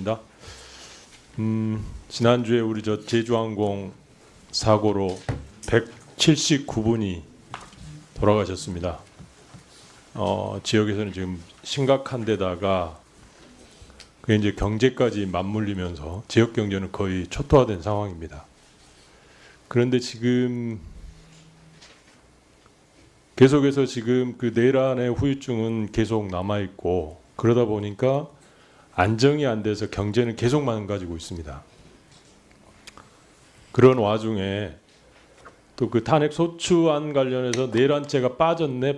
의원입니다. 지난주에 우리 제주항공 사고로 179분이 돌아가셨습니다. 지역에서는 지금 심각한 데다가 그게 이제 경제까지 맞물리면서 지역 경제는 거의 초토화된 상황입니다. 그런데 지금 계속해서 지금 그 내란의 후유증은 계속 남아 있고 그러다 보니까 안정이 안 돼서 경제는 계속 망가지고 있습니다. 그런 와중에 또 그 탄핵 소추안 관련해서 내란죄가 빠졌네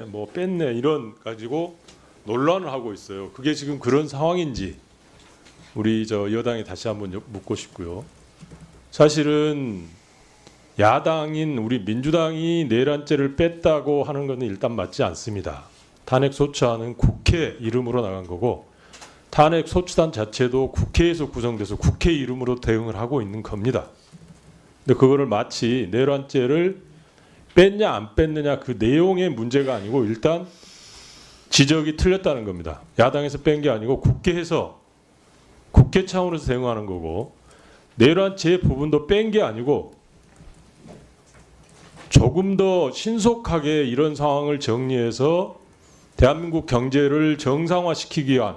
뭐 뺐네 이런 가지고 논란을 하고 있어요. 그게 지금 그런 상황인지 우리 여당에 다시 한번 묻고 싶고요. 사실은 야당인 우리 민주당이 내란죄를 뺐다고 하는 것은 일단 맞지 않습니다. 탄핵 소추안은 국회 이름으로 나간 거고 탄핵 소추단 자체도 국회에서 구성돼서 국회 이름으로 대응을 하고 있는 겁니다. 근데 그거를 마치 내란죄를 뺐냐 안 뺐느냐 그 내용의 문제가 아니고 일단 지적이 틀렸다는 겁니다. 야당에서 뺀 게 아니고 국회에서 국회 차원에서 대응하는 거고 내란죄 부분도 뺀 게 아니고 조금 더 신속하게 이런 상황을 정리해서 대한민국 경제를 정상화시키기 위한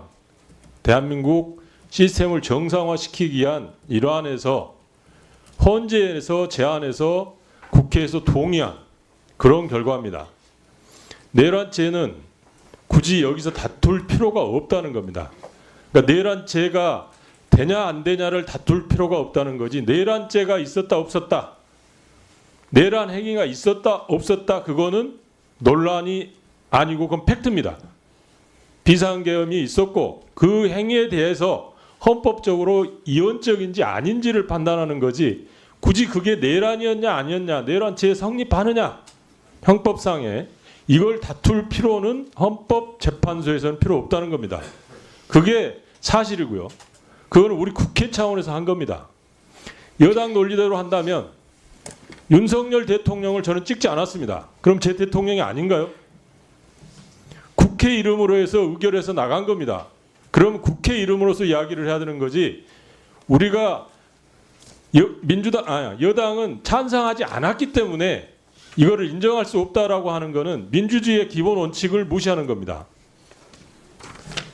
대한민국 시스템을 정상화시키기 위한 일환에서 헌재에서 제안해서 국회에서 동의한 그런 결과입니다. 내란죄는 굳이 여기서 다툴 필요가 없다는 겁니다. 그러니까 내란죄가 되냐 안 되냐를 다툴 필요가 없다는 거지 내란죄가 있었다 없었다 내란 행위가 있었다 없었다 그거는 논란이 아니고 그건 팩트입니다. 비상계엄이 있었고 그 행위에 대해서 헌법적으로 이원적인지 아닌지를 판단하는 거지 굳이 그게 내란이었냐 아니었냐 내란죄에 성립하느냐 형법상에 이걸 다툴 필요는 헌법재판소에서는 필요 없다는 겁니다. 그게 사실이고요. 그건 우리 국회 차원에서 한 겁니다. 여당 논리대로 한다면 윤석열 대통령을 저는 찍지 않았습니다. 그럼 제 대통령이 아닌가요? 국회 이름으로 해서 의결해서 나간 겁니다. 그럼 국회 이름으로서 이야기를 해야 되는 거지 우리가 여당은 찬성하지 않았기 때문에 이거를 인정할 수 없다라고 하는 것은 민주주의의 기본 원칙을 무시하는 겁니다.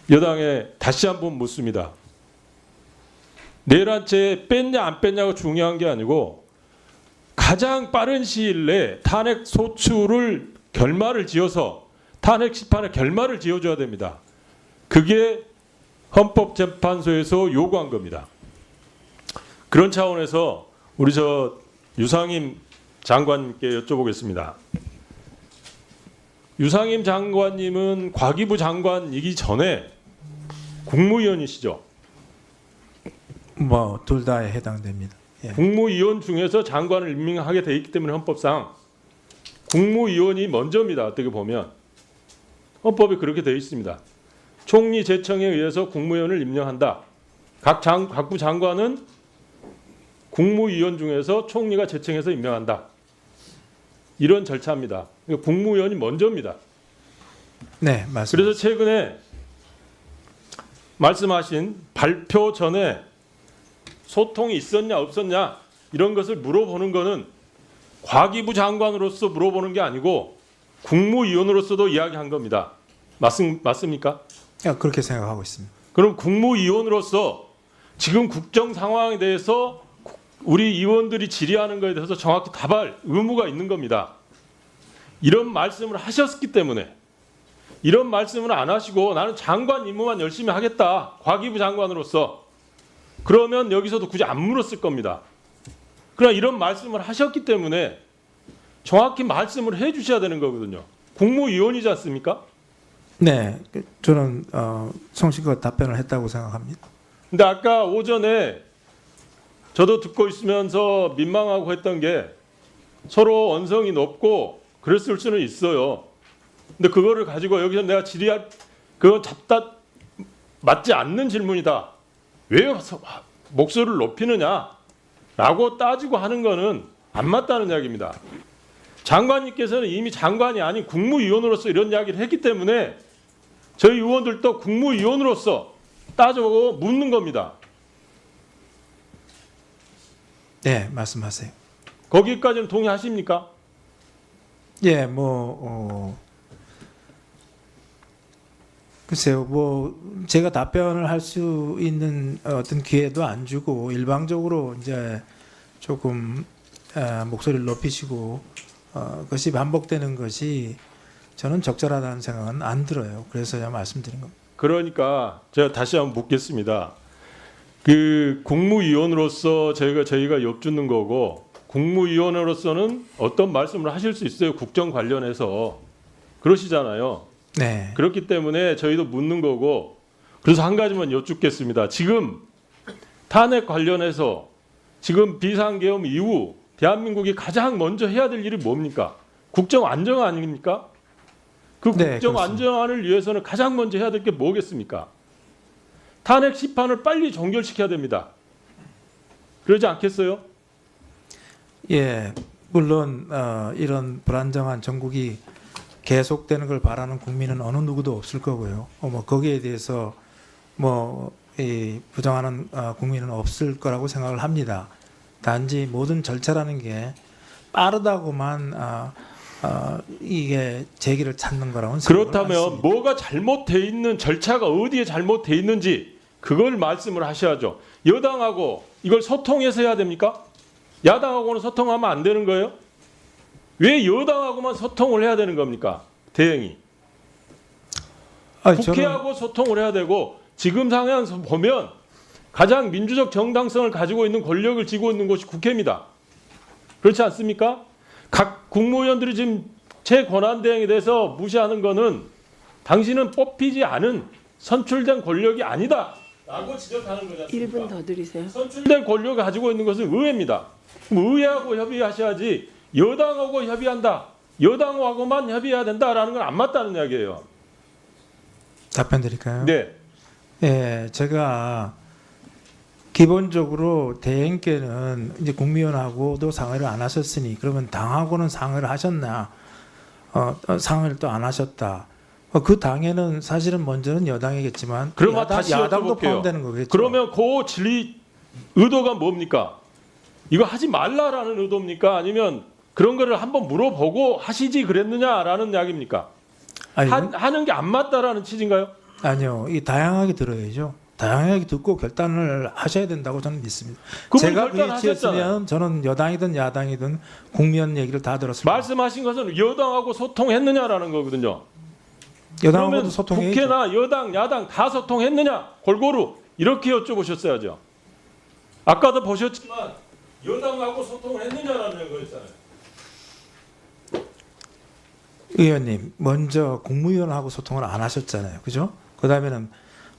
여당에 다시 한번 묻습니다. 내란죄 뺐냐 안 뺐냐가 중요한 게 아니고 가장 빠른 시일 내에 탄핵 소추를 결말을 지어서 탄핵 심판의 결말을 지어줘야 됩니다. 그게 헌법재판소에서 요구한 겁니다. 그런 차원에서 우리 유상임 장관님께 여쭤보겠습니다. 유상임 장관님은 과기부 장관이기 전에 국무위원이시죠? 뭐 둘 다에 해당됩니다. 예. 국무위원 중에서 장관을 임명하게 돼 있기 때문에 헌법상 국무위원이 먼저입니다. 어떻게 보면 헌법에 그렇게 되어 있습니다. 총리 제청에 의해서 국무위원을 임명한다. 각부 장관은 국무위원 중에서 총리가 제청해서 임명한다. 이런 절차입니다. 그러니까 국무위원이 먼저입니다. 네, 맞습니다. 그래서 최근에 말씀하신 발표 전에 소통이 있었냐 없었냐 이런 것을 물어보는 것은 과기부 장관으로서 물어보는 게 아니고 국무위원으로서도 이야기한 겁니다. 맞습니까? 그렇게 생각하고 있습니다. 그럼 국무위원으로서 지금 국정 상황에 대해서 우리 의원들이 질의하는 것에 대해서 정확히 답할 의무가 있는 겁니다. 이런 말씀을 하셨기 때문에 이런 말씀을 안 하시고 나는 장관 임무만 열심히 하겠다. 과기부 장관으로서. 그러면 여기서도 굳이 안 물었을 겁니다. 그러나 이런 말씀을 하셨기 때문에 정확히 말씀을 해 주셔야 되는 거거든요. 국무위원이지 않습니까? 네, 저는 성실껏 답변을 했다고 생각합니다. 근데 아까 오전에 저도 듣고 있으면서 민망하고 했던 게 서로 언성이 높고 그랬을 수는 있어요. 근데 그거를 가지고 여기서 내가 질의할 그건 맞지 않는 질문이다. 왜 목소리를 높이느냐라고 따지고 하는 거는 안 맞다는 이야기입니다. 장관님께서는 이미 장관이 아닌 국무위원으로서 이런 이야기를 했기 때문에 저희 의원들도 국무위원으로서 따져보고 묻는 겁니다. 네, 말씀하세요. 거기까지는 동의하십니까? 예, 글쎄요, 제가 답변을 할 수 있는 어떤 기회도 안 주고 일방적으로 이제 조금 목소리를 높이시고 그것이 반복되는 것이 저는 적절하다는 생각은 안 들어요. 그래서 제가 말씀드린 겁니다. 그러니까 제가 다시 한번 묻겠습니다. 그 국무위원으로서 저희가 엿주는 거고 국무위원으로서는 어떤 말씀을 하실 수 있어요. 국정 관련해서 그러시잖아요. 네. 그렇기 때문에 저희도 묻는 거고 그래서 한 가지만 여쭙겠습니다. 지금 탄핵 관련해서 지금 비상계엄 이후 대한민국이 가장 먼저 해야 될 일이 뭡니까? 국정 안정 아닙니까? 그 네, 국정 그렇습니다. 안정화를 위해서는 가장 먼저 해야 될 게 뭐겠습니까? 탄핵 심판을 빨리 종결시켜야 됩니다. 그러지 않겠어요? 예, 물론 이런 불안정한 정국이 계속되는 걸 바라는 국민은 어느 누구도 없을 거고요. 거기에 대해서 부정하는 국민은 없을 거라고 생각을 합니다. 단지 모든 절차라는 게 빠르다고만 이게 제기를 찾는 거라고는 생각을 그렇다면 않습니다. 뭐가 잘못돼 있는 절차가 어디에 잘못돼 있는지 그걸 말씀을 하셔야죠. 여당하고 이걸 소통해서 해야 됩니까? 야당하고는 소통하면 안 되는 거예요? 왜 여당하고만 소통을 해야 되는 겁니까? 대행이. 저는 국회하고 소통을 해야 되고 지금 상황에서 보면 가장 민주적 정당성을 가지고 있는 권력을 쥐고 있는 곳이 국회입니다. 그렇지 않습니까? 각 국무위원들이 지금 제 권한 대행에 대해서 무시하는 거는 당신은 뽑히지 않은 선출된 권력이 아니다 라고 지적하는 거지 않습니까? 1분 더 드리세요. 선출된 권력을 가지고 있는 것은 의회입니다. 그럼 의회하고 협의하셔야지 여당하고 협의한다. 여당하고만 협의해야 된다라는 건 안 맞다는 이야기예요. 답변 드릴까요? 네. 예, 제가 기본적으로 대행께는 이제 국무위원하고도 상의를 안 하셨으니 그러면 당하고는 상의를 하셨나? 상의를 또 안 하셨다. 그 당에는 사실은 먼저는 여당이겠지만 그러면 다시 야당도 여쭤볼게요. 포함되는 거겠죠. 그러면 그 진리 의도가 뭡니까? 이거 하지 말라라는 의도입니까? 아니면 그런 거를 한번 물어보고 하시지 그랬느냐라는 이야기입니까? 아니, 하는 게 안 맞다라는 취지인가요? 아니요, 이 다양하게 들어야죠. 다양하게 듣고 결단을 하셔야 된다고 저는 믿습니다. 그분 제가 그 결단하셨잖아요. 위치였으면 저는 여당이든 야당이든 국민 얘기를 다 들었습니다. 말씀하신 것은 여당하고 소통했느냐라는 거거든요. 여당하고도 그러면 소통해야죠. 국회나 여당, 야당 다 소통했느냐? 골고루 이렇게 여쭤보셨어야죠. 아까도 보셨지만 여당하고 소통을 했느냐라는 거였잖아요. 의원님, 먼저 국무위원하고 소통을 안 하셨잖아요. 그죠? 그다음에는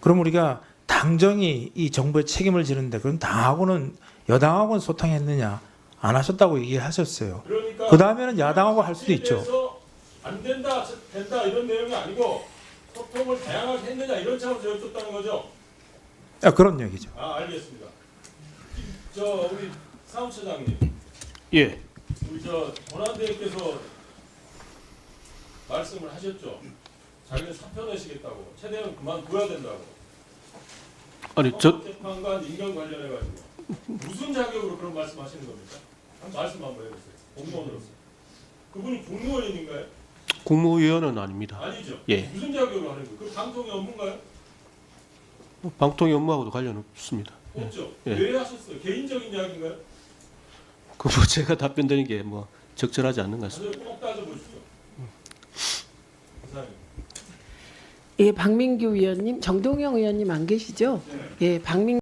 그럼 우리가 당정이 이 정부의 책임을 지는데 그럼 당하고는 여당하고는 소통했느냐? 안 하셨다고 얘기하셨어요. 그러니까 그다음에는 야당하고 할 수도 있죠. 대해서 안 된다, 된다 이런 내용이 아니고 소통을 다양하게 했느냐 이런 차원에서 여쭙다는 거죠. 그런 얘기죠. 알겠습니다. 우리 사무처장님, 예, 우리 권한대행께서 말씀을 하셨죠. 자기는 사표 내시겠다고, 최대한 그만둬야 된다고. 아니 재판관 임명 관련해 가지고 무슨 자격으로 그런 말씀하시는 겁니까? 한 말씀 한번 해보세요. 공무원으로서. 그분이 국무원인가요? 국무위원은 아닙니다. 아니죠. 예. 무슨 자격으로 하는 거예요? 그 방통위 업무인가요? 방통위 업무하고도 관련 없습니다. 없죠. 예. 왜 하셨어요? 개인적인 이야기인가요? 그 제가 답변드리는 게 적절하지 않는 것 같습니다. 다들 꼭 따져보십시오. 이상입니다. 예, 박민규 의원님, 정동영 의원님 안 계시죠? 예, 박민